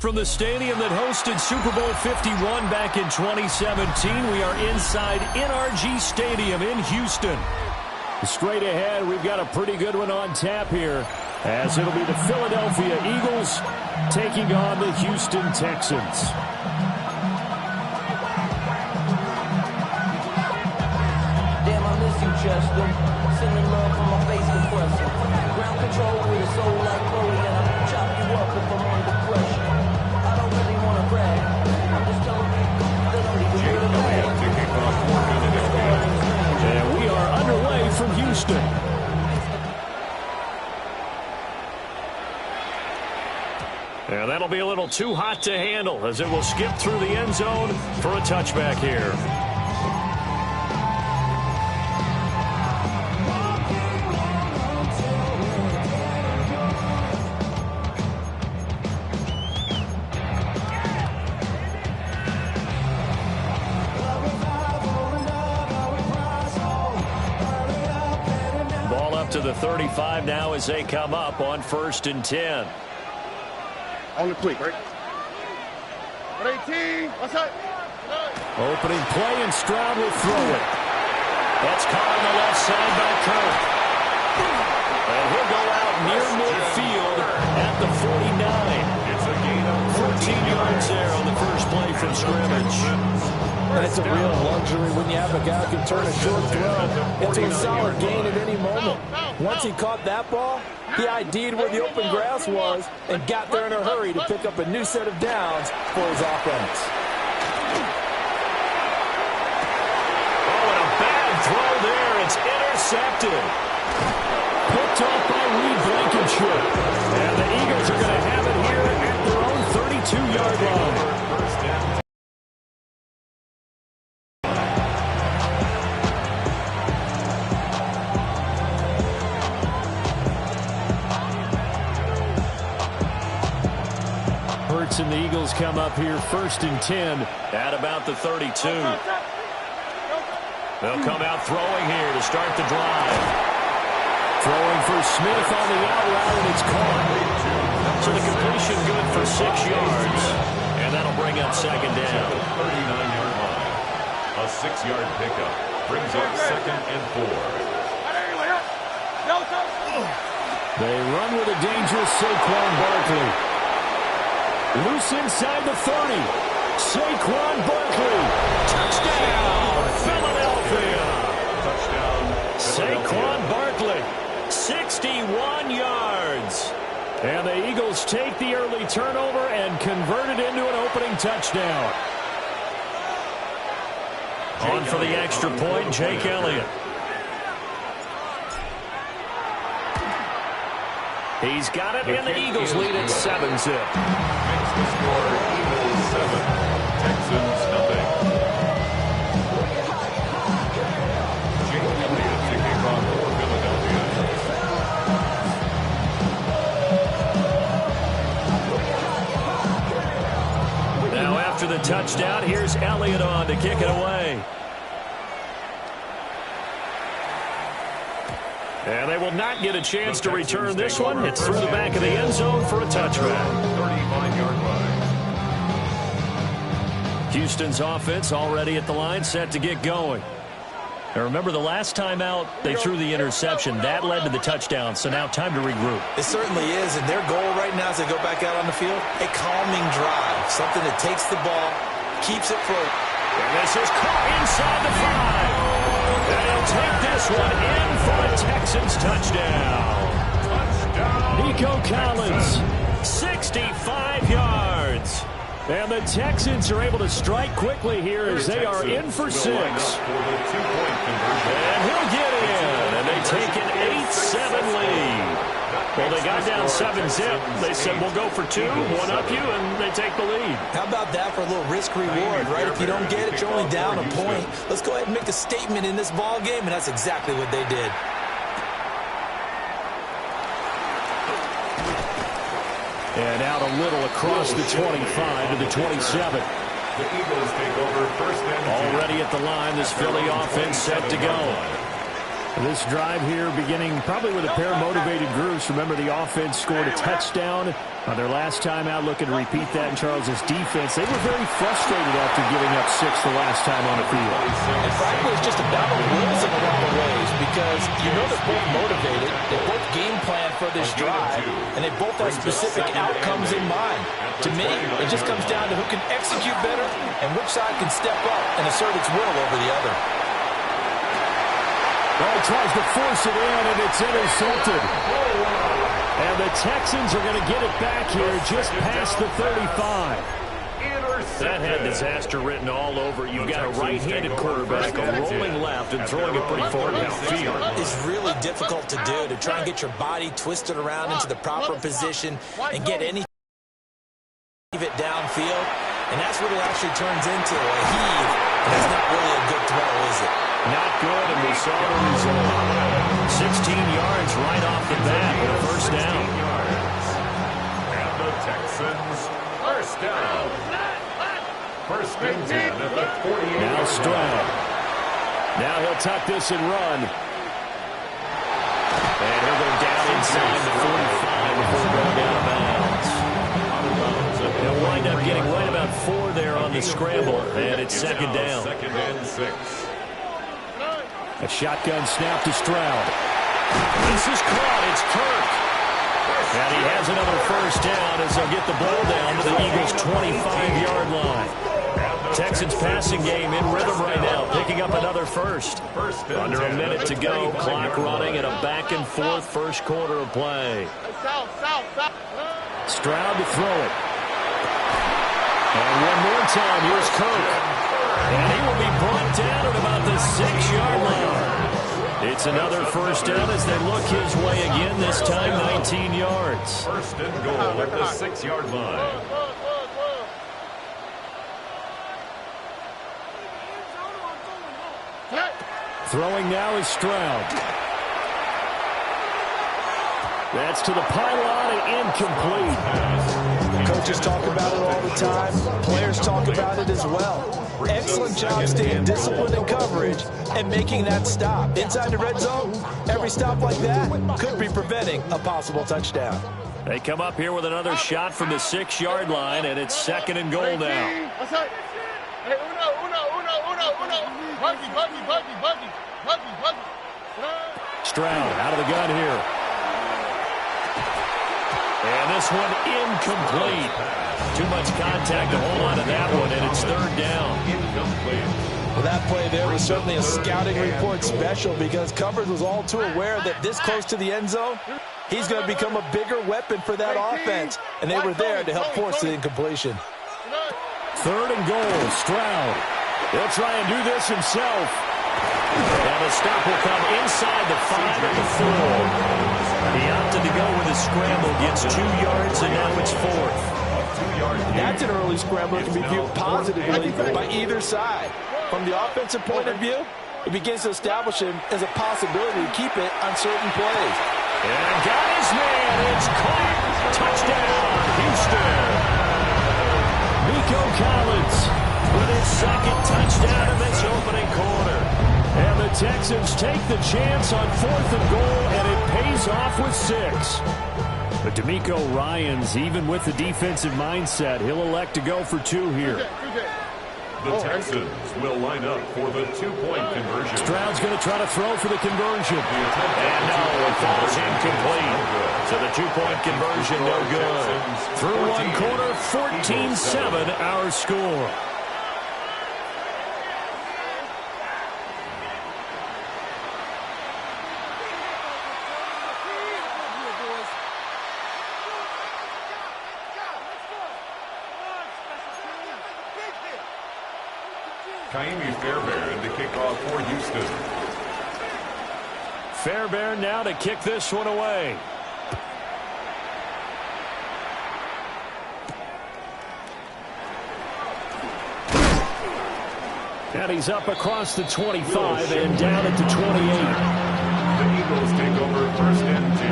from the stadium that hosted Super Bowl 51 back in 2017. We are inside NRG Stadium in Houston. Straight ahead, we've got a pretty good one on tap here, as it'll be the Philadelphia Eagles taking on the Houston Texans. Damn, I miss you, Chester. Sending love from my face compressor. Ground control with a soul like Chloe, and I'll chop you up if I'm under pressure. I don't really want to brag. I'm just telling you that I'm the real man. And we are underway from Houston. And that'll be a little too hot to handle, as it will skip through the end zone for a touchback here. To the 35 now as they come up on 1st and 10. On the quick, right? 18. What's up? Opening play, and Stroud will throw it. That's caught on the left side by Kirk. And he'll go out near midfield at the 49. It's a gain of 14 yards there on the first play from scrimmage. And it's a real luxury when you have a guy who can turn a short throw into a solid gain at any moment. Once he caught that ball, he ID'd where the open grass was and got there in a hurry to pick up a new set of downs for his offense. Oh, and a bad throw there. It's intercepted. Picked off by Reed Blankenship. And the Eagles are going to have it here at their own 32-yard line. And the Eagles come up here 1st and 10 at about the 32. They'll come out throwing here to start the drive. Throwing for Smith on the out route, and it's caught. So the completion good for 6 yards. And that'll bring up 2nd down. 39-yard line. A 6-yard pickup brings up 2nd and 4. They run with a dangerous Saquon Barkley. Loose inside the 30. Saquon Barkley. Touchdown, Philadelphia. Touchdown, Saquon Barkley, 61 yards. And the Eagles take the early turnover and convert it into an opening touchdown. On for the extra point, Jake Elliott. He's got it, and the Eagles lead at 7-zip. Makes the score Eagles 7, Texans nothing. Jake Elliott to kick off for Philadelphia. Now after the touchdown, here's Elliott on to kick it away. And they will not get a chance to return this one. It's through the back of the end zone for a touchback. 35-yard line. Houston's offense already at the line, set to get going. Now remember, the last time out, they threw the interception. That led to the touchdown, so now time to regroup. It certainly is, and their goal right now as they go back out on the field, a calming drive, something that takes the ball, keeps it floating. And this is caught inside the 5. And he'll take this one in for a Texans touchdown. Nico Collins, 65 yards. And the Texans are able to strike quickly here as they are in for 6. And he'll get in, and they take an 8-7 lead. Well, they got down 7-zip. They said, we'll go for 2, one up you, and they take the lead. How about that for a little risk-reward, right? If you don't get it, you're only down a point. Let's go ahead and make a statement in this ball game, and that's exactly what they did. And out a little across the 25 to the 27. The Eagles take over 1st and 10. Already at the line, this Philly offense set to go. This drive here beginning probably with a pair of motivated groups. Remember, the offense scored a touchdown on their last time out, looking to repeat that in Charles's defense. They were very frustrated after giving up 6 the last time on the field. And frankly, it's just a battle of wills in a lot of ways because you know they're both motivated. They both game plan for this drive, and they both have specific outcomes in mind. To me, it just comes down to who can execute better and which side can step up and assert its will over the other. Well, he tries to force it in, and it's intercepted. And the Texans are going to get it back here just past the 35. That had disaster written all over. You've got a right-handed quarterback, a rolling left, and throwing it pretty far downfield. It's really difficult to do, to try and get your body twisted around into the proper position and get any of it downfield. And that's what it actually turns into, a heave. And that's not really a good throw, is it? Not good, and we saw the result. 16 yards right off the bat with a first down. And the Texans, first down. First and 10 at the 48. Now Stroud. Now he'll tuck this and run. And he'll go down inside the 45 before going out of bounds. He'll wind up getting right about 4 there on the scramble, and it's second down. Second and 6. A shotgun snap to Stroud. This is caught. It's Kirk. And he has another first down as they'll get the ball down to the Eagles' 25-yard line. Texans passing game in rhythm right now, picking up another first. Under a minute to go, clock running, and a back-and-forth first quarter of play. Stroud to throw it. And one more time, here's Kirk. And he will be brought down at about the 6-yard line. It's another first down as they look his way again, this time 19 yards. First and goal at the 6-yard line. Throwing now is Stroud. That's to the pylon and incomplete. Coaches talk about it all the time. Players talk about it as well. Excellent job staying disciplined in coverage and making that stop. Inside the red zone, every stop like that could be preventing a possible touchdown. They come up here with another shot from the 6-yard line, and it's second and goal now. Stroud out of the gun here. And this one incomplete. Too much contact to hold on to that one, and it's third down. Well, that play there was certainly a scouting report special because coverage was all too aware that this close to the end zone, he's going to become a bigger weapon for that offense, and they were there to help force the incompletion. Third and goal, Stroud. He'll try and do this himself. And the stop will come inside the 5 or the 4. He opted to go with a scramble, gets 2 yards, and now it's fourth. That's an early scramble that can be viewed positively by either side. From the offensive point of view, it begins to establish him as a possibility to keep it on certain plays. And got his man. It's caught. Touchdown, Houston. Nico Collins with his second touchdown of this opening quarter. And the Texans take the chance on 4th and goal, and it pays off with 6. But DeMeco Ryans, even with the defensive mindset, he'll elect to go for 2 here. The Texans will line up for the 2-point conversion. Stroud's going to try to throw for the conversion. And no, it falls incomplete. So the 2-point conversion, no good. Through one quarter, 14-7 our score. Fairbairn to kick off for Houston. Fairbairn now to kick this one away. And he's up across the 25 and down at the 28. The Eagles take over first and 10.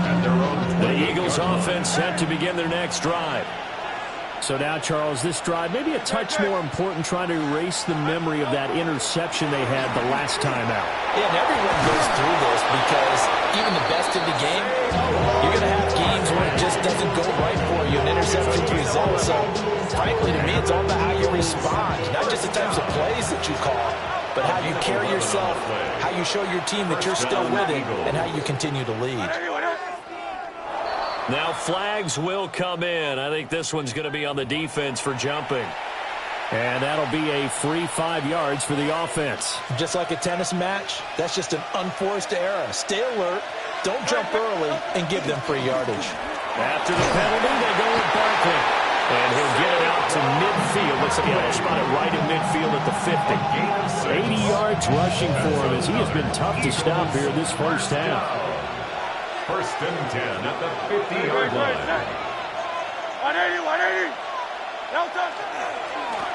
At their own 20. The Eagles offense set to begin their next drive. So now, Charles, this drive maybe a touch more important, trying to erase the memory of that interception they had the last time out. Yeah, and everyone goes through this because even the best in the game, you're going to have games where it just doesn't go right for you. An interception's result. So, frankly, to me, it's all about how you respond, not just the types of plays that you call, but how you carry yourself, how you show your team that you're still with it, and how you continue to lead. Now flags will come in. I think this one's going to be on the defense for jumping. And that'll be a free 5 yards for the offense. Just like a tennis match, that's just an unforced error. Stay alert, don't jump early, and give them free yardage. After the penalty, they go with Barkley. And he'll get it out to midfield. Looks like he'll spot it right in midfield at the 50. 80 yards rushing for him as he has been tough to stop here this first half. First and 10 at the 50-yard line. 180.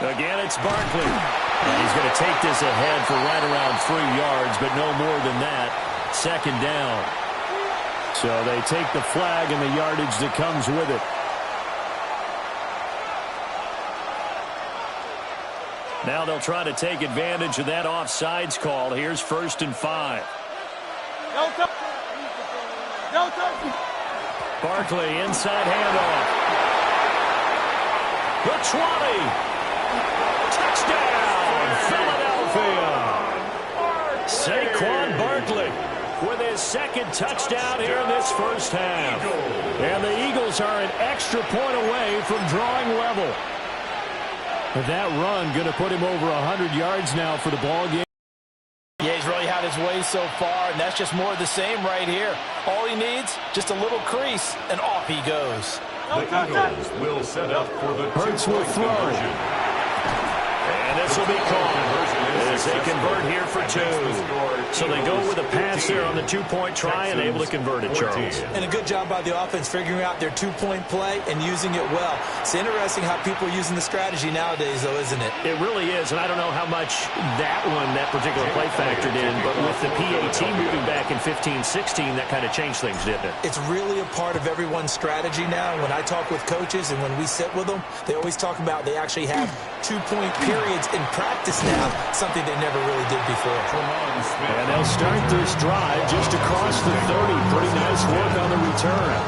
Again, it's Barkley. And he's going to take this ahead for right around 3 yards, but no more than that. Second down. So they take the flag and the yardage that comes with it. Now they'll try to take advantage of that offsides call. Here's 1st and 5. Barkley, inside handoff. The 20. Touchdown, Philadelphia. Saquon Barkley with his second touchdown here in this first half. And the Eagles are an extra point away from drawing level. That run going to put him over 100 yards now for the ball game. Yeah, he's really had his way so far, and that's just more of the same right here. All he needs, just a little crease, and off he goes. The Eagles will set up for the Hurts will throw. And this will be called as they convert here for 2. So they go with a pass there on the 2-point try and able to convert it, Charles. And a good job by the offense figuring out their 2-point play and using it well. It's interesting how people are using the strategy nowadays, though, isn't it? It really is, and I don't know how much that particular play factored in, but with the PAT moving back in 15-16, that kind of changed things, didn't it? It's really a part of everyone's strategy now. When I talk with coaches and when we sit with them, they always talk about they actually have 2-point periods in practice now, something they never really did before. And they'll start this drive just across the 30. Pretty nice work on the return.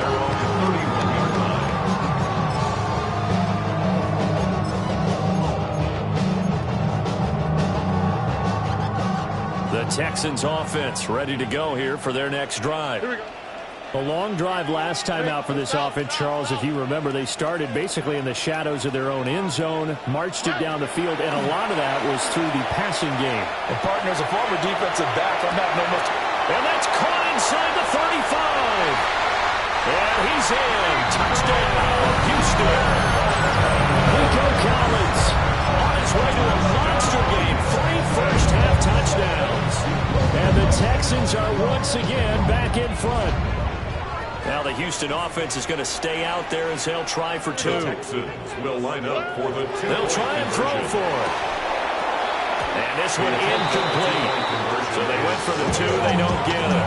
The Texans offense ready to go here for their next drive. Here we go. A long drive last time out for this offense, Charles. If you remember, they started basically in the shadows of their own end zone, marched it down the field, and a lot of that was through the passing game. And partners, a former defensive back, I'm having almost... And that's caught inside the 35. And he's in. Touchdown, Houston. Nico Collins on his way to a monster game. 3 first-half touchdowns. And the Texans are once again back in front. Now the Houston offense is going to stay out there as they'll try for 2. The Texans will line up for the 2. They'll try and throw for it. And this one incomplete. So they went for the 2. They don't get it.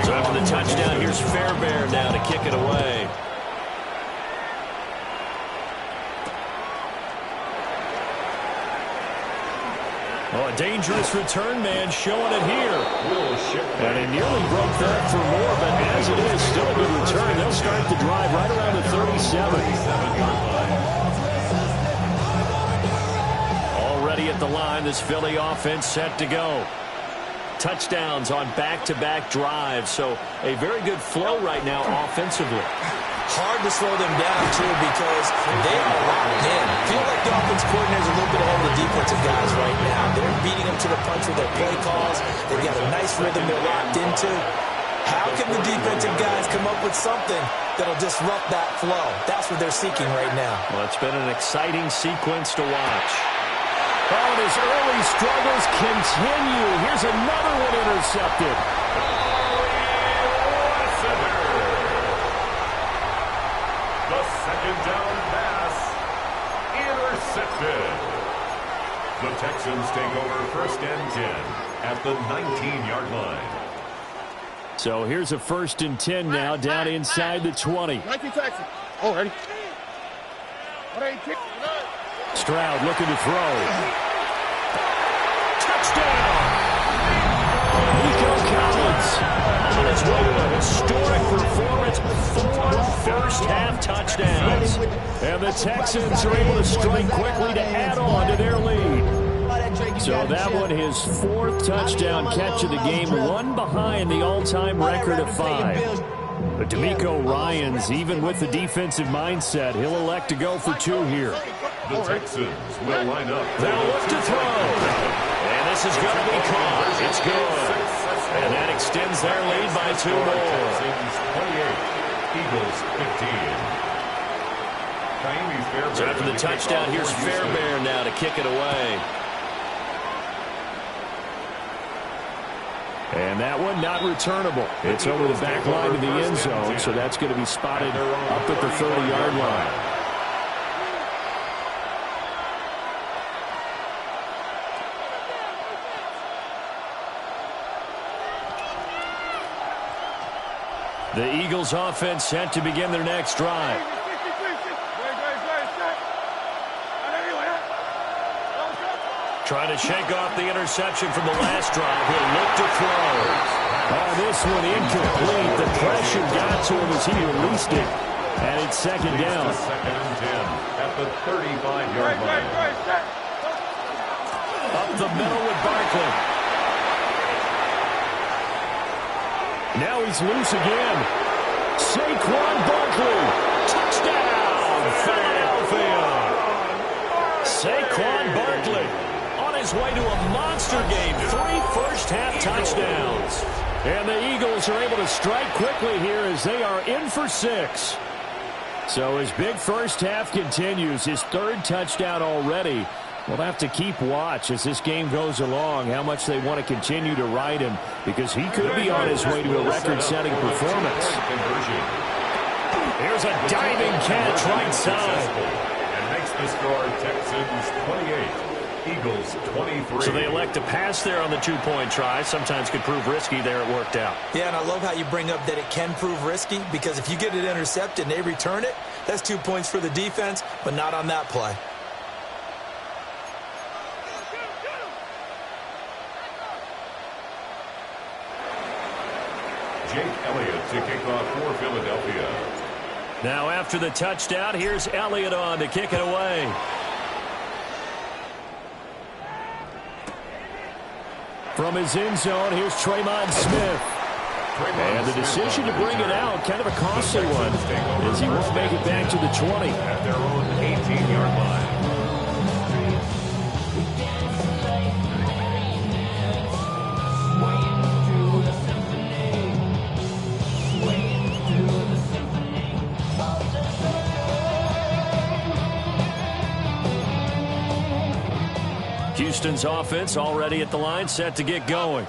So after the touchdown, here's Fairbairn now to kick it away. Oh, a dangerous return man showing it here. And he nearly broke that for more, but as it is, still a good return. They'll start the drive right around the 37. Already at the line, this Philly offense set to go. Touchdowns on back-to-back drives, so a very good flow right now offensively. Hard to slow them down, too, because they are locked in. Feel like the offense coordinator's a little bit ahead of the defensive guys right now. They're beating them to the punch with their play calls. They've got a nice rhythm they're locked into. How can the defensive guys come up with something that'll disrupt that flow? That's what they're seeking right now. Well, it's been an exciting sequence to watch. Oh, and his early struggles continue. Here's another one intercepted. The second down pass intercepted. The Texans take over 1st and 10 at the 19-yard line. So here's a 1st and 10 now, down inside the 20. 19 Texas. Oh, ready. Stroud looking to throw. Touchdown! Nico Collins on his way to a historic performance, 4 first-half touchdowns. And the Texans are able to strike quickly to add on to their lead. So that one, his 4th touchdown catch of the game, one behind the all-time record of 5. But DeMeco Ryans, even with the defensive mindset, he'll elect to go for 2 here. The Texans will line up. They'll look to throw. And this is going to be caught. It's good. And that extends their lead by 2 more. Texans 28, Eagles 15. So after the touchdown, here's Fairbairn now to kick it away. And that one not returnable. It's over the back line of the end zone, so that's going to be spotted up at the 30-yard line. The Eagles offense set to begin their next drive. Trying to shake off the interception from the last drive. He'll look to throw. Oh, this one incomplete. The pressure got to him as he released it. And it's 2nd down. 2nd and 10 at the 35-yard line. Up the middle with Barkley. Now he's loose again. Saquon Barkley. Touchdown, Philadelphia. Saquon Barkley on his way to a monster game. 3 first-half touchdowns. And the Eagles are able to strike quickly here as they are in for 6. So his big first half continues. His 3rd touchdown already. We'll have to keep watch as this game goes along, how much they want to continue to ride him, because he could be on his way to a record-setting performance. Here's a diving catch right side. And makes the score Texans 28, Eagles 23. So they elect to pass there on the 2-point try. Sometimes could prove risky. There it worked out. Yeah, and I love how you bring up that it can prove risky, because if you get it intercepted and they return it, that's 2 points for the defense, but not on that play. Jake Elliott to kick off for Philadelphia. Now after the touchdown, here's Elliott on to kick it away. From his end zone, here's Tremont Smith. And the decision to bring it out, kind of a costly one, as he won't make it back to the 20. At their own 18-yard line. Houston's offense already at the line, set to get going.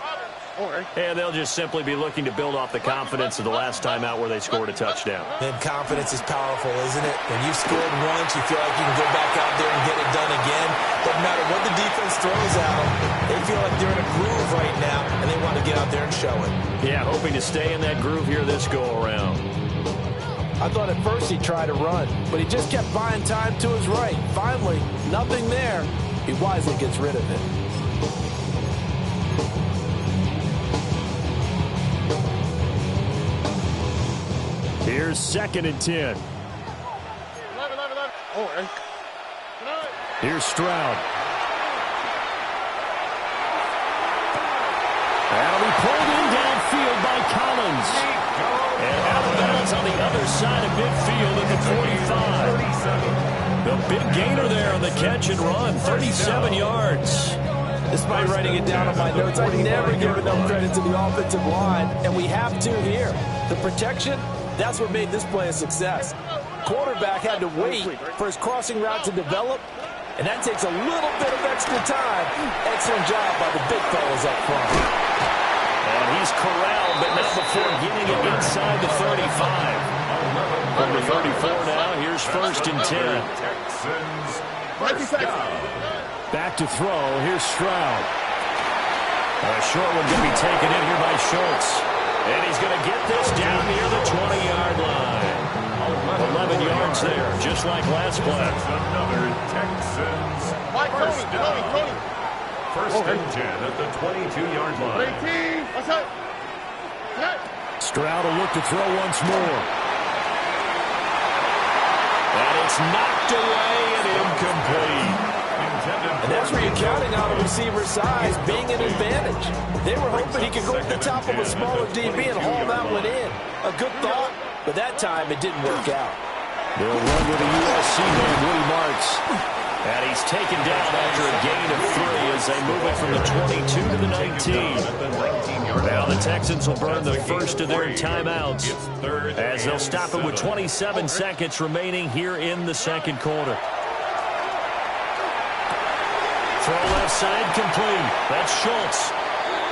And they'll just simply be looking to build off the confidence of the last time out where they scored a touchdown. And confidence is powerful, isn't it? When you've scored once, you feel like you can go back out there and get it done again. Doesn't matter what the defense throws at them. They feel like they're in a groove right now, and they want to get out there and show it. Yeah, hoping to stay in that groove here this go-around. I thought at first he'd try to run, but he just kept buying time to his right. Finally, nothing there. He wisely gets rid of it. Here's 2nd and 10. Here's Stroud. That'll be pulled in downfield by Collins. And out of bounds on the other side of midfield at the 45. The big gainer there on the catch and run, 37 yards. Despite writing it down on my notes, I never give enough credit to the offensive line, and we have to here. The protection, that's what made this play a success. Quarterback had to wait for his crossing route to develop, and that takes a little bit of extra time. Excellent job by the big fellas up front. And he's corralled, but not before getting it inside the 35. From the 34 now, here's 1st and 10. Back to throw, here's Stroud. A short one going to be taken in here by Schultz. And he's going to get this down near the 20-yard line. 11 yards there, just like last play. That's another Texans first down. First and 10 at the 22-yard line. Stroud will look to throw once more. And it's knocked away and incomplete. And that's where you're counting on a receiver's size being an advantage. They were hoping he could go to the top of a smaller DB and haul that one in. A good thought, but that time it didn't work out. They'll run with a USC man, Woody Marks. And he's taken down after a gain of 3 as they move it from the 22 to the 19. Now the Texans will burn the first of their timeouts as they'll stop it with 27 seconds remaining here in the second quarter. Throw left side complete. That's Schultz.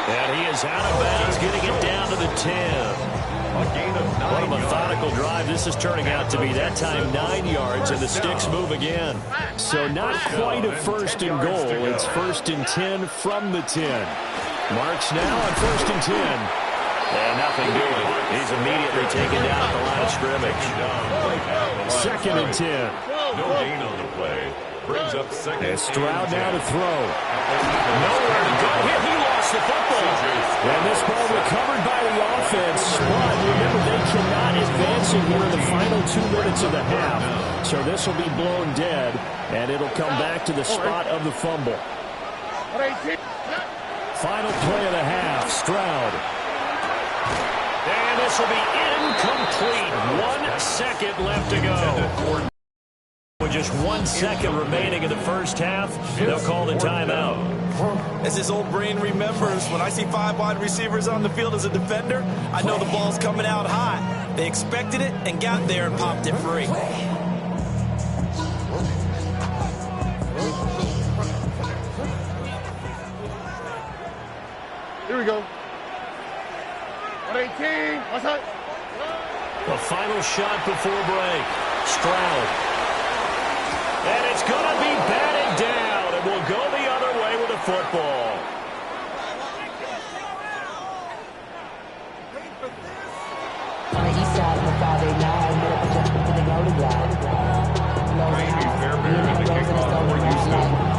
And he is out of bounds, getting it down to the 10. What a methodical drive this is turning out to be. That time 9 yards, and the sticks move again. So not quite a first and goal. It's first and 10 from the 10. Marks now on first and 10. And nothing doing. He's immediately taken down at the line of scrimmage. Second and 10. No gain on the play. Brings up second. And Stroud now to throw. Nowhere to go here. He lost the football. And this ball recovered by the offense. But remember, they cannot advance it here in the final 2 minutes of the half. So this will be blown dead, and it'll come back to the spot of the fumble. Final play of the half, Stroud. And this will be incomplete. 1 second left to go. With just 1 second remaining in the first half, they'll call the timeout. As his old brain remembers, when I see 5 wide receivers on the field as a defender, I know the ball's coming out high. They expected it and got there and popped it free. Here we go. 118. What's that? The final shot before break. Stroud. And it's going to be batted down, and we'll go the other way with the football. On the east side of the 589, made up adjustment to the goal glide.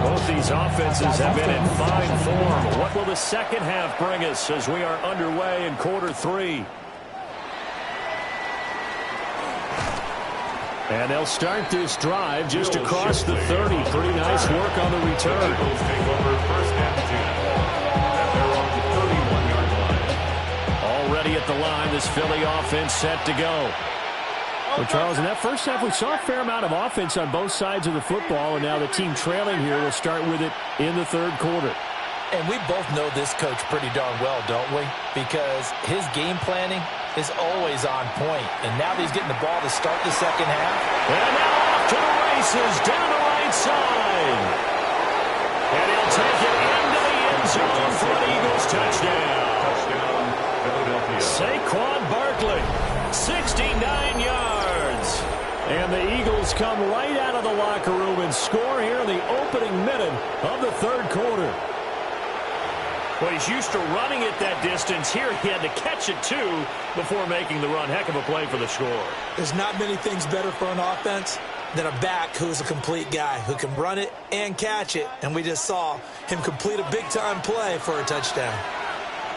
Both these offenses have been in fine form. What will the second half bring us as we are underway in quarter 3? And they'll start this drive just across the 30. Pretty nice work on the return. Already at the line, this Philly offense set to go. Well, Charles, in that first half, we saw a fair amount of offense on both sides of the football, and now the team trailing here will start with it in the third quarter. And we both know this coach pretty darn well, don't we? Because his game planning is always on point. And now that he's getting the ball to start the second half. And now off to the races down the right side. And he'll take it into the end zone for an Eagles touchdown. Philadelphia. Saquon Barkley, 69 yards. And the Eagles come right out of the locker room and score here in the opening minute of the third quarter. Well, he's used to running it that distance. Here he had to catch it, too, before making the run. Heck of a play for the score. There's not many things better for an offense than a back who's a complete guy, who can run it and catch it. And we just saw him complete a big-time play for a touchdown.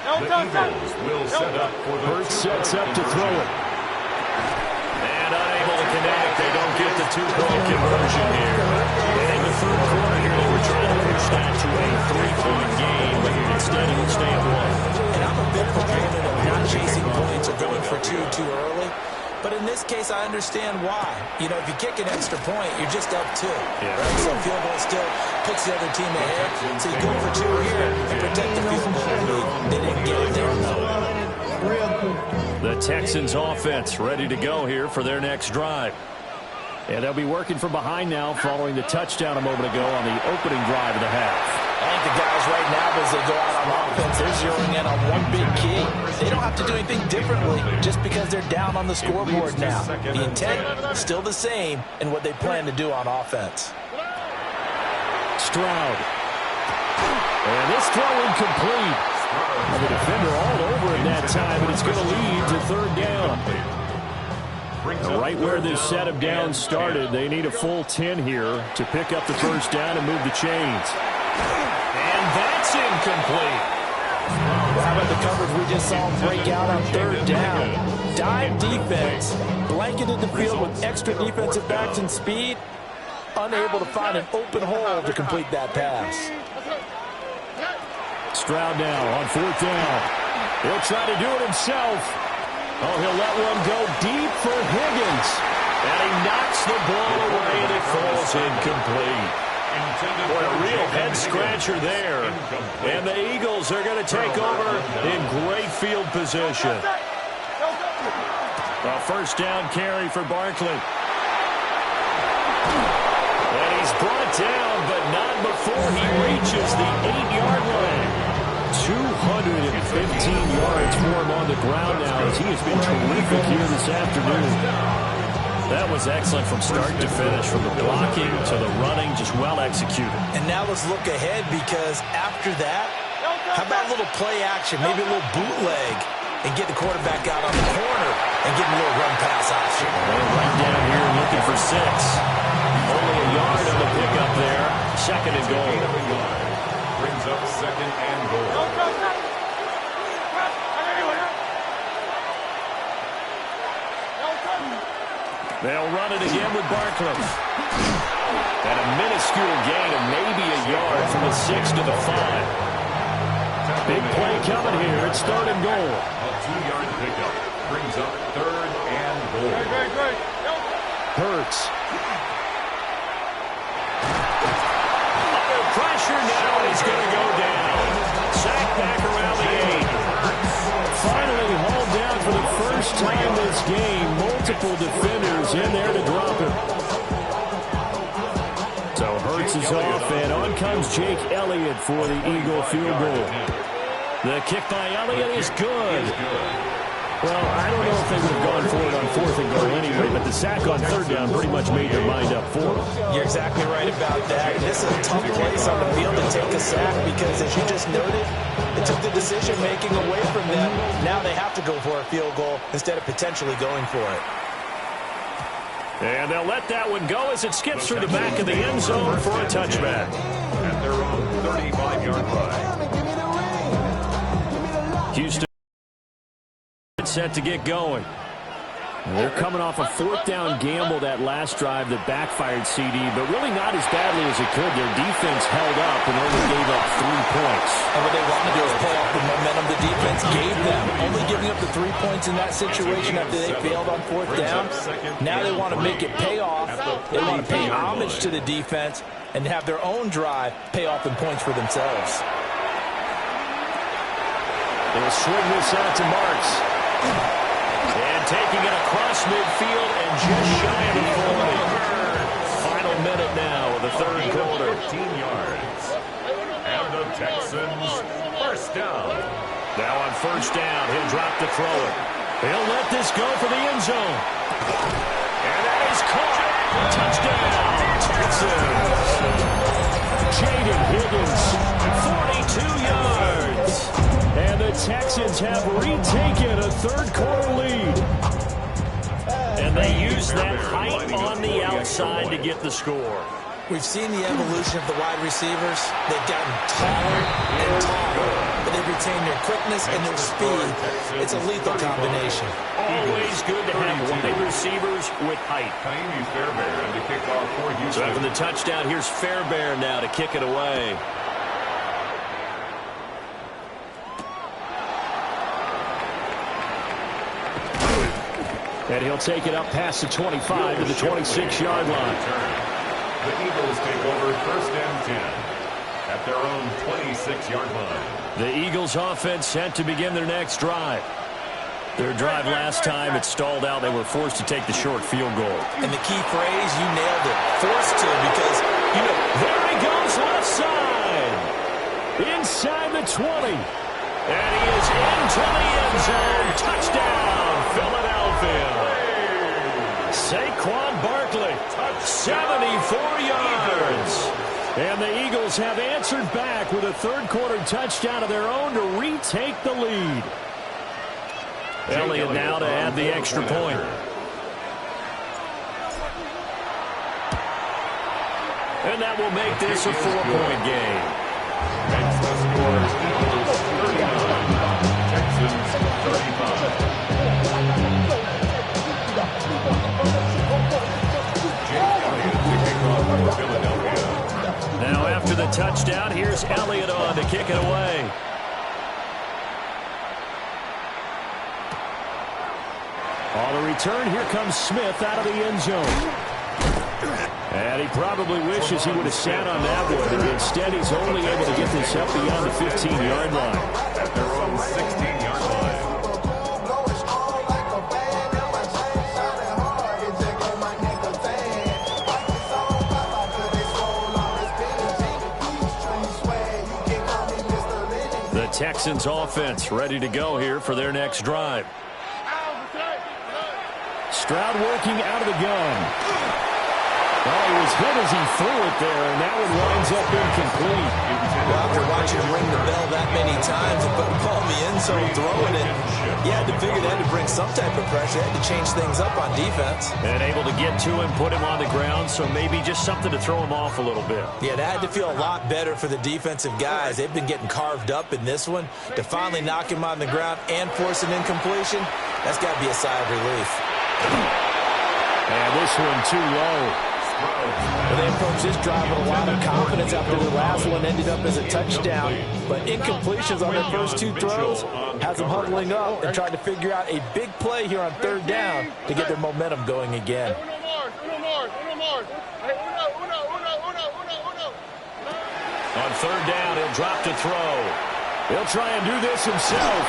The Eagles will set up for the Hurts sets up to throw it. And unable to connect. They don't get the two-point conversion here. And in the third quarter here, they were trying to push that to a 3-point game, but instead it will stay at 1. And I'm a big proponent of not chasing points or going for two too early. But in this case, I understand why. You know, if you kick an extra point, you're just up 2. Yeah. Right? So field goal still puts the other team ahead. So you go for 2 here and protect the field goal lead. They didn't get it there, though. The Texans offense ready to go here for their next drive. And they'll be working from behind now following the touchdown a moment ago on the opening drive of the half. I think the guys right now, as they go out on offense, they're zeroing in on one big key. They don't have to do anything differently just because they're down on the scoreboard now. The intent still the same in what they plan to do on offense. Stroud. And this throw incomplete. The defender all over in that time, and it's going to lead to third down. Right where this set of downs started, they need a full 10 here to pick up the first down and move the chains. And that's incomplete. How about the coverage we just saw break out on third down? Dive defense, blanketed the field with extra defensive backs and speed, unable to find an open hole to complete that pass. Stroud now on fourth down. He'll try to do it himself. Oh, he'll let one go deep for Higgins. And he knocks the ball away, and it falls incomplete. Boy, a real head-scratcher there. And the Eagles are going to take over in great field position. A first down carry for Barkley. And he's brought down, but not before he reaches the 8-yard line. 215 yards for him on the ground now as he has been terrific here this afternoon. That was excellent from start to finish, from the blocking to the running, just well executed. And now let's look ahead, because after that, how about a little play action, maybe a little bootleg, and get the quarterback out on the corner and get a little run pass option. Well, right down here looking for 6. Only a yard on the pickup there. Second and goal. Brings up second and goal. They'll run it again with Barkley. And a minuscule gain of maybe a yard from the 6 to the 5. Big play coming here. It's third and goal. A 2-yard pickup brings up third and goal. Hurts. Under pressure now, and he's going to go down. Sacked back around the 8. Finally hauled down for the first time this game. Multiple defenders in there to drop him. So Hurts is off, and on comes Jake Elliott for the Eagle field goal. The kick by Elliott is good. Well, I don't know if they would have gone for it on fourth and goal anyway, but the sack on third down pretty much made their mind up for them. You're exactly right about that. This is a tough place on the field to take a sack because, as you just noted, it took the decision-making away from them. Now they have to go for a field goal instead of potentially going for it. And they'll let that one go as it skips through the back of the end zone for a touchback. At their own 35-yard line. Houston set to get going. And they're coming off a fourth down gamble that last drive that backfired CD, but really not as badly as it could. Their defense held up and only gave up 3 points. And what they wanted to do is play off the momentum the defense gave them. Only giving up the 3 points in that situation after they failed on fourth down. Now they want to make it pay off. They want to pay homage to the defense and have their own drive pay off in points for themselves. They'll swing this out to Marks. And taking it across midfield and just shy of the 40. Final minute now of the third quarter. 15 yards. And the Texans first down. Now on first down, he'll drop to throw it. He'll let this go for the end zone. And that is caught. Touchdown, Texans. Jaden Higgins, 42 yards. And the Texans have retaken a third-quarter lead. And they use that height on the outside to get the score. We've seen the evolution of the wide receivers. They've gotten taller and taller, but they've retained their quickness and their speed. It's a lethal combination. Always good to have wide receivers with height. Fairbairn to kick off for Houston. So after the touchdown, here's Fairbairn now to kick it away. And he'll take it up past the 25 to the 26-yard line. The Eagles take over first and 10 at their own 26-yard line. The Eagles offense set to begin their next drive. Their drive last time, it stalled out. They were forced to take the short field goal. And the key phrase, you nailed it. Forced to, because, you know, there he goes left side. Inside the 20. And he is into the end zone. Touchdown, Philadelphia. Saquon Barkley, 74 yards. And the Eagles have answered back with a third-quarter touchdown of their own to retake the lead. Elliott now to add the extra point. And that will make this a 4-point game. Makes the score Eagles 39, Texans 35. Jake Elliott kicking off for Philadelphia. Now after the touchdown, here's Elliott on to kick it away. On the return, here comes Smith out of the end zone. And he probably wishes he would have sat on that one. Instead, he's only able to get this up beyond the 15-yard line. At their own 16-yard line. The Texans offense ready to go here for their next drive. Stroud working out of the gun. Well, he was hit as he threw it there, and that one winds up incomplete. Well, after watching him ring the bell that many times and put the ball in the end zone throwing it, you had to figure they had to bring some type of pressure. They had to change things up on defense. And able to get to him, put him on the ground, so maybe just something to throw him off a little bit. Yeah, that had to feel a lot better for the defensive guys. They've been getting carved up in this one. To finally knock him on the ground and force an incompletion, that's got to be a sigh of relief. And this one too low. Well, they approached this drive with a lot of confidence after the last one ended up as a touchdown. But incompletions on their first two throws has them huddling up and trying to figure out a big play here on third down to get their momentum going again. On third down, he'll drop to throw. He'll try and do this himself.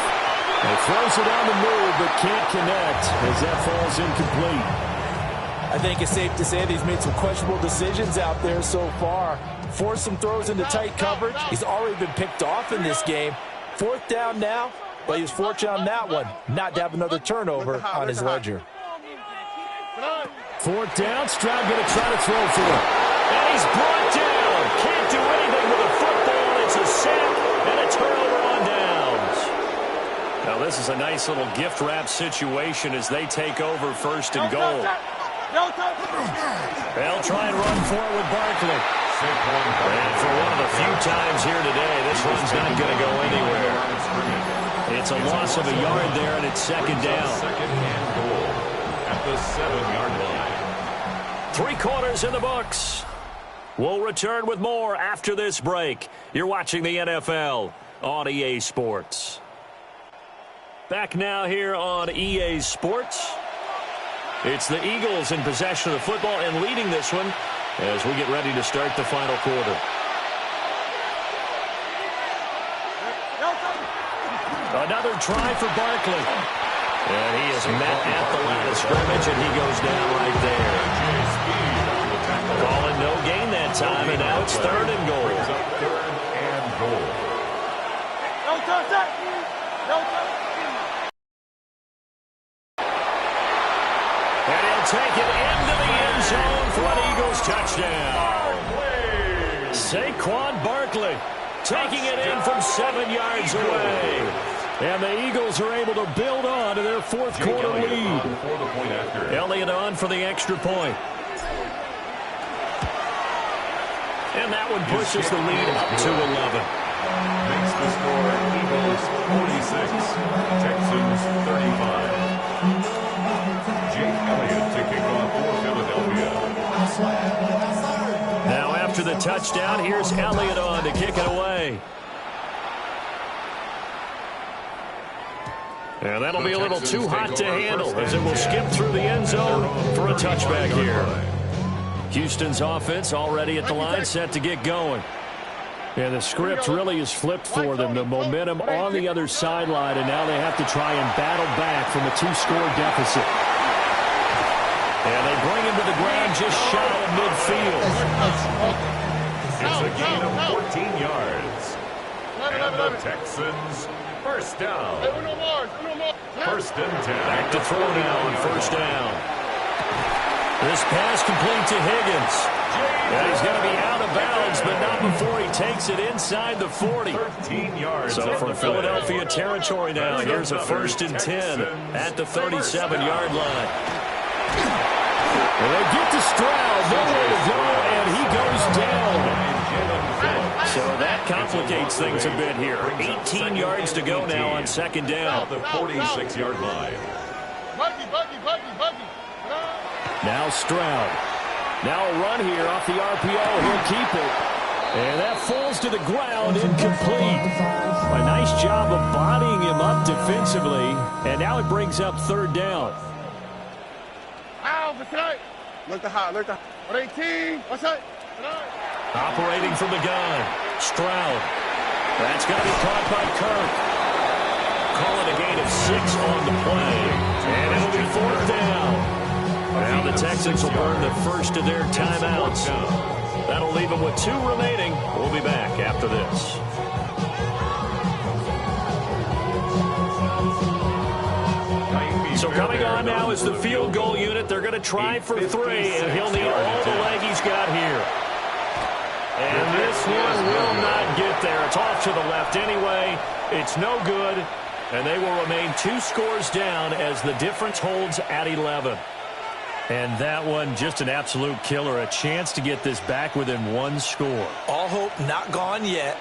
He throws it on the move, but can't connect as that falls incomplete. I think it's safe to say that he's made some questionable decisions out there so far. Forced some throws into tight coverage. He's already been picked off in this game. Fourth down now, but he was fortunate on that one not to have another turnover on his ledger. Fourth down, Stroud going to try to throw for it. And he's brought down. Can't do anything with a football. It's a sack and a turnover on downs. Now this is a nice little gift wrap situation as they take over first and goal. They'll try and run for it with Barkley. And for one of the few times here today, this one's not going to go anywhere. It's a loss of a yard there, and it's second down. Second and goal at the 7-yard line. 3 quarters in the books. We'll return with more after this break. You're watching the NFL on EA Sports. Back now here on EA Sports. It's the Eagles in possession of the football and leading this one as we get ready to start the final quarter. Another try for Barkley. And he is met at the line of scrimmage, and he goes down right there. Calling no gain that time, and now it's third and goal. Third and goal. And he'll take it into the end zone for an Eagles touchdown. Saquon Barkley taking it in from 7 yards away. And the Eagles are able to build on to their fourth quarter lead. Elliott on for the extra point. And that one pushes the lead up to 11. Makes the score Eagles 46, Texans 35. Jake Elliott to kick off for Philadelphia. Now after the touchdown, here's Elliott on to kick it away. And that'll be a little too hot to handle as it will skip through the end zone for a touchback here. Houston's offense already at the line, set to get going. And the script really is flipped for them. The momentum on the other sideline, and now they have to try and battle back from a 2-score deficit. And they bring him to the ground just shy of midfield. It's a gain of 14 yards. And the Texans first down. First and 10. Back to throw now on first down. This pass complete to Higgins. And he's going to be out of bounds, but not before he takes it inside the 40. 13 yards. So from Philadelphia territory now, here's a 1st and 10 at the 37-yard line. And they get to Stroud, nowhere to go, and he goes down. So that complicates things a bit here. 18 yards to go now on 2nd down. The 46-yard line. Now Stroud. Now a run here off the RPO. He'll keep it. And that falls to the ground, incomplete. A nice job of bodying him up defensively. And now it brings up 3rd down. Look the high. 18. What's that? Operating from the gun. Stroud. That's going to be caught by Kirk. Call it a gain of 6 on the play. And it'll be 4th down. Now the Texans will burn the first of their timeouts. That'll leave them with 2 remaining. We'll be back after this. So coming on now is the field goal unit. They're going to try for 3, and he'll need all the leg he's got here. And this one will not get there. It's off to the left anyway. It's no good, and they will remain 2 scores down as the difference holds at 11. And that one, just an absolute killer. A chance to get this back within 1 score. All hope not gone yet.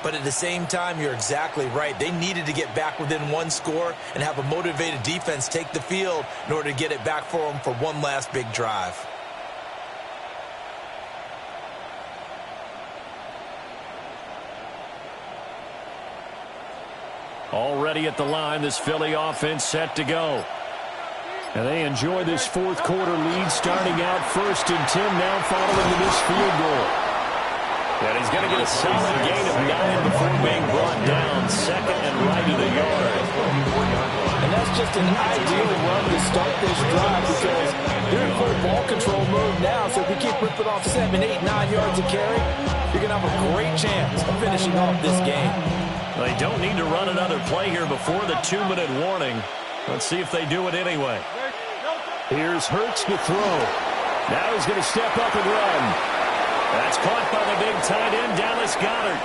But at the same time, you're exactly right. They needed to get back within 1 score and have a motivated defense take the field in order to get it back for them for one last big drive. Already at the line, this Philly offense set to go. And they enjoy this 4th quarter lead, starting out 1st and 10 now following the missed field goal. And he's going to get a solid gain of 9 before being brought down. 2nd and right of the yard. And that's just an ideal run to start this drive because they're in full ball control mode now. So if we keep ripping off 7, 8, 9 yards of carry, you're going to have a great chance of finishing off this game. They don't need to run another play here before the 2-minute warning. Let's see if they do it anyway. Here's Hurts to throw. Now he's going to step up and run. That's caught by the big tight end, Dallas Goedert.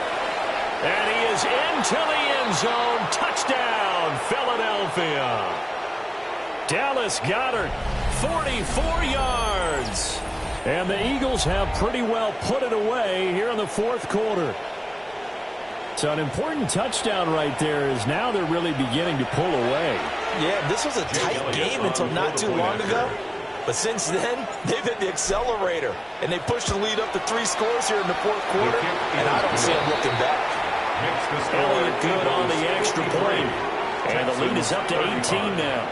And he is into the end zone. Touchdown, Philadelphia. Dallas Goedert, 44 yards. And the Eagles have pretty well put it away here in the 4th quarter. So an important touchdown right there is now they're really beginning to pull away. Yeah, this was a tight game until not too long ago. But since then, they've hit the accelerator. And they pushed the lead up to 3 scores here in the 4th quarter. And I don't see them looking back. Elliott good on the extra point. And the lead is up to 18 now.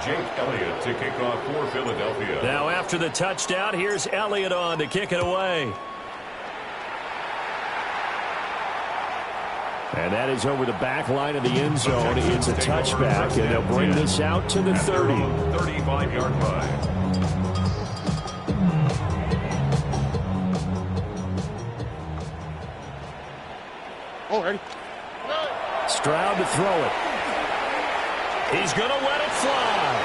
Jake Elliott to kick off for Philadelphia. Now after the touchdown, here's Elliott on to kick it away. And that is over the back line of the end zone. It's a touchback, and they'll bring this out to the 30. 35-yard line. Oh, ready. Stroud to throw it. He's going to let it fly.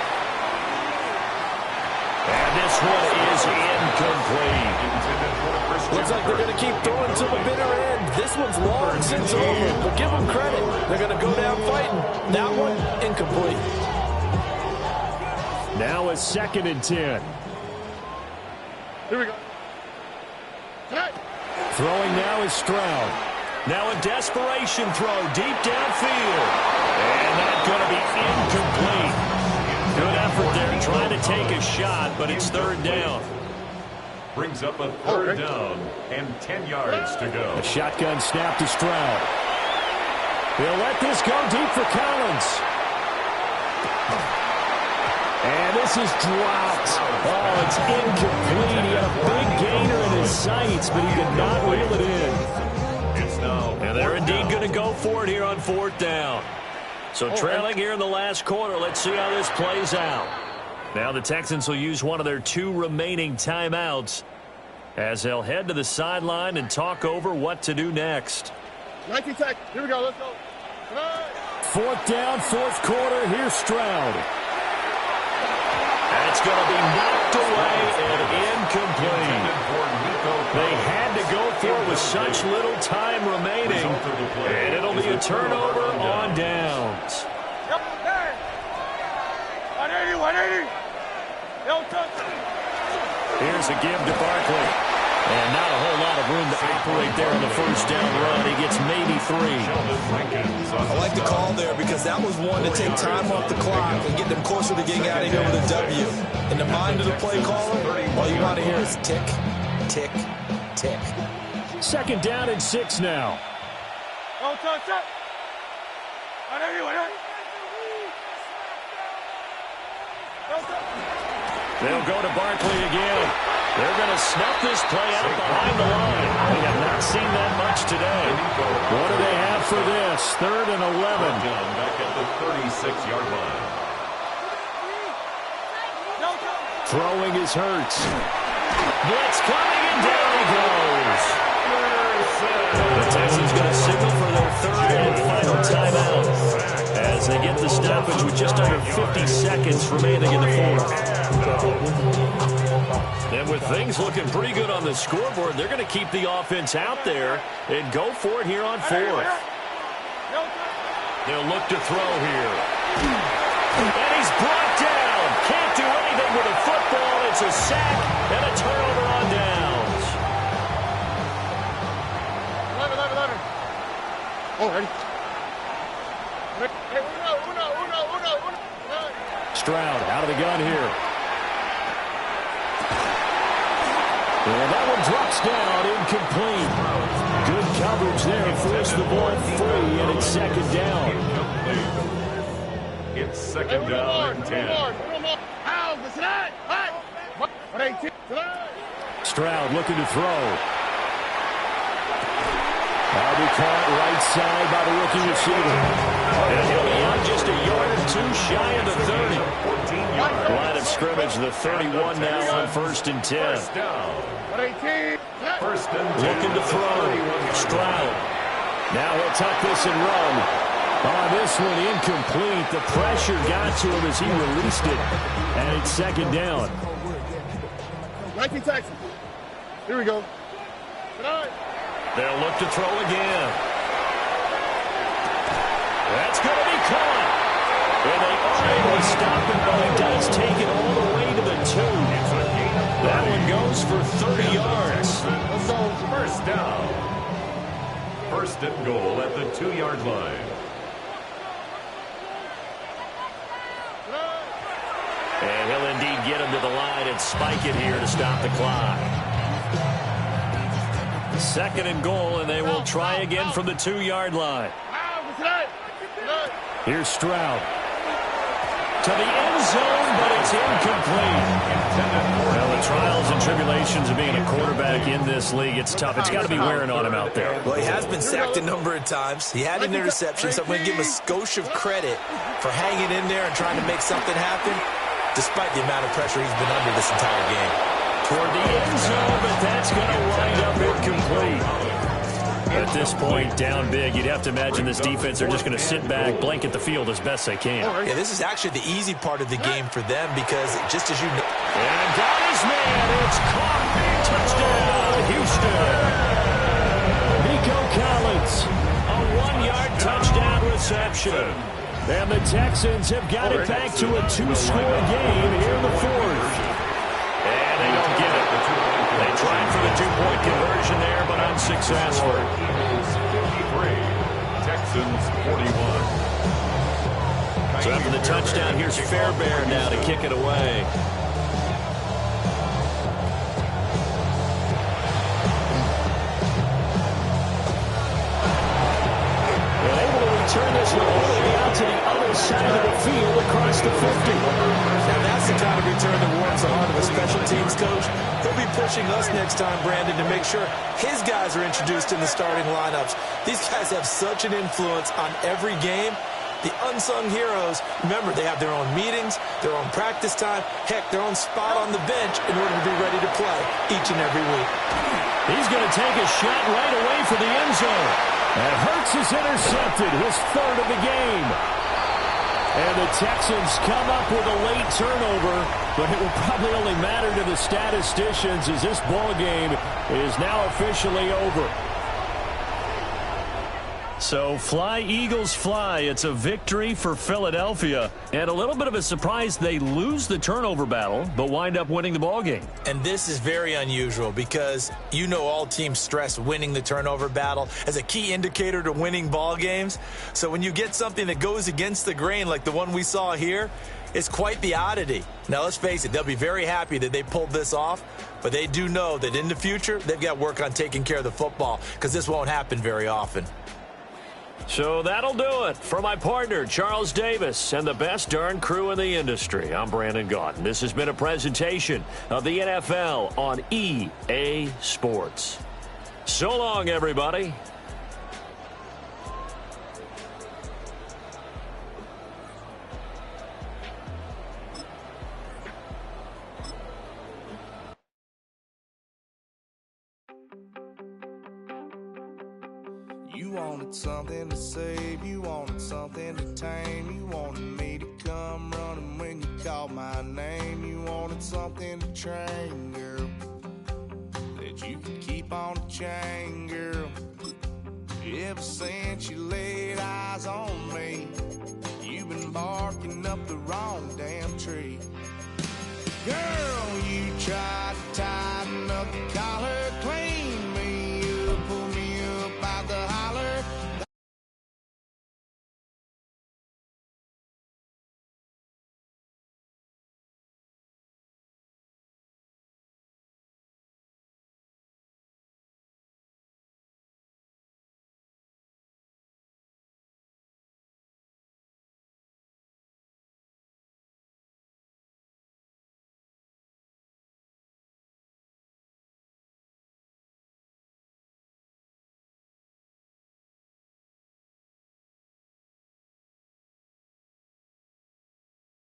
And this one is incomplete. Looks like they're going to keep throwing to the bitter end. This one's long since over, but give them credit. They're going to go down fighting. That one, incomplete. Now a 2nd and 10. Here we go. Throwing now is Stroud. Now a desperation throw deep downfield. And that's going to be incomplete. Good effort there trying to take a shot, but it's 3rd down. Brings up a 3rd down and 10 yards to go. A shotgun snap to Stroud. He'll let this go deep for Collins. And this is dropped. Oh, it's incomplete. He had a big gainer in his sights, but he did not reel it in. It's now. And they're indeed going to go for it here on 4th down. So trailing here in the last quarter. Let's see how this plays out. Now the Texans will use one of their 2 remaining timeouts as they'll head to the sideline and talk over what to do next. 19 seconds. Here we go. Let's go. 4th down, 4th quarter. Here's Stroud. And it's going to be knocked away and incomplete. They had to go for it with such little time remaining. And it'll be a turnover on downs. 180. Here's a give to Barkley. And not a whole lot of room to operate there in the first down run. He gets maybe 3. I like the call there because that was one to take time off the clock and get them closer to getting out of here with a W. In the mind of the play caller, all you want to hear is tick, tick, tick. Second down and 6 now. They'll go to Barkley again. They're going to snuff this play out behind the line. We have not seen that much today. What do they have for this? 3rd and 11. Back at the 36-yard line. Throwing is Hurts. Blitz coming, and down he goes. The Texans going to signal for their 3rd and final timeout as they get the stoppage with just under 50 seconds remaining in the 4th. And with things looking pretty good on the scoreboard, they're going to keep the offense out there and go for it here on 4th. They'll look to throw here. And he's brought down. Can't do anything with a football. It's a sack and a turnover on downs. 11. Already. Stroud out of the gun here. And that one drops down, incomplete. Good coverage there, forced the ball free, and it's 2nd down. It's 2nd down and 10. Stroud looking to throw. That'll be caught right side by the rookie receiver. And he'll be out just a yard or 2 shy of the 30. Line of scrimmage, the 31 now on 1st and 10. First and 10. Looking to throw. Stroud. Now he'll tuck this and run. On this one, incomplete. The pressure got to him as he released it. And it's 2nd down. 19 Texans. Here we go. They'll look to throw again. That's going to be caught. And they are able to stop him, but he does take it all the way to the 2. That one goes for 30 yards. Let's go. First down. 1st and goal at the 2-yard line. And he'll indeed get him to the line and spike it here to stop the clock. 2nd and goal, and they will try again from the 2-yard line. Here's Stroud. To the end zone, but it's incomplete. Well, the trials and tribulations of being a quarterback in this league, it's tough. It's got to be wearing on him out there. Well, he has been sacked a number of times. He had an interception, so I'm going to give him a skosh of credit for hanging in there and trying to make something happen, despite the amount of pressure he's been under this entire game. Toward the end zone, but that's going to wind up incomplete. At this point, down big, you'd have to imagine this defense, they're just going to sit back, blanket the field as best they can. Yeah, this is actually the easy part of the game for them because just as you know. And got his man. It's caught. Touchdown, Houston. Nico Collins, a 1-yard touchdown reception. And the Texans have got it back to a 2-score game here in the 4th. And they don't get it. They tried for the 2-point conversion there, but unsuccessful. 53. Texans 41. So after the touchdown, here's Fairbairn now to kick it away. And able to return this one all the way out to the other side of the field across the 50. Now that's the kind of return that warms the heart of a special teams coach. He'll be pushing us next time, Brandon, to make sure his guys are introduced in the starting lineups. These guys have such an influence on every game. The unsung heroes, remember, they have their own meetings, their own practice time, heck, their own spot on the bench in order to be ready to play each and every week. He's going to take a shot right away for the end zone. And Hurts is intercepted, his 3rd of the game. And the Texans come up with a late turnover, but it will probably only matter to the statisticians as this ball game is now officially over. So fly, Eagles, fly. It's a victory for Philadelphia. And a little bit of a surprise, they lose the turnover battle, but wind up winning the ball game. And this is very unusual because you know all teams stress winning the turnover battle as a key indicator to winning ball games. So when you get something that goes against the grain like the one we saw here, it's quite the oddity. Now, let's face it, they'll be very happy that they pulled this off, but they do know that in the future, they've got work on taking care of the football because this won't happen very often. So that'll do it for my partner, Charles Davis, and the best darn crew in the industry. I'm Brandon Gaudin. This has been a presentation of the NFL on EA Sports. So long, everybody. You wanted something to save, you wanted something to tame, you wanted me to come running when you called my name, you wanted something to train, girl, that you could keep on the chain, girl. Ever since you laid eyes on me, you've been barking up the wrong damn tree. Girl, you tried to tighten up the collar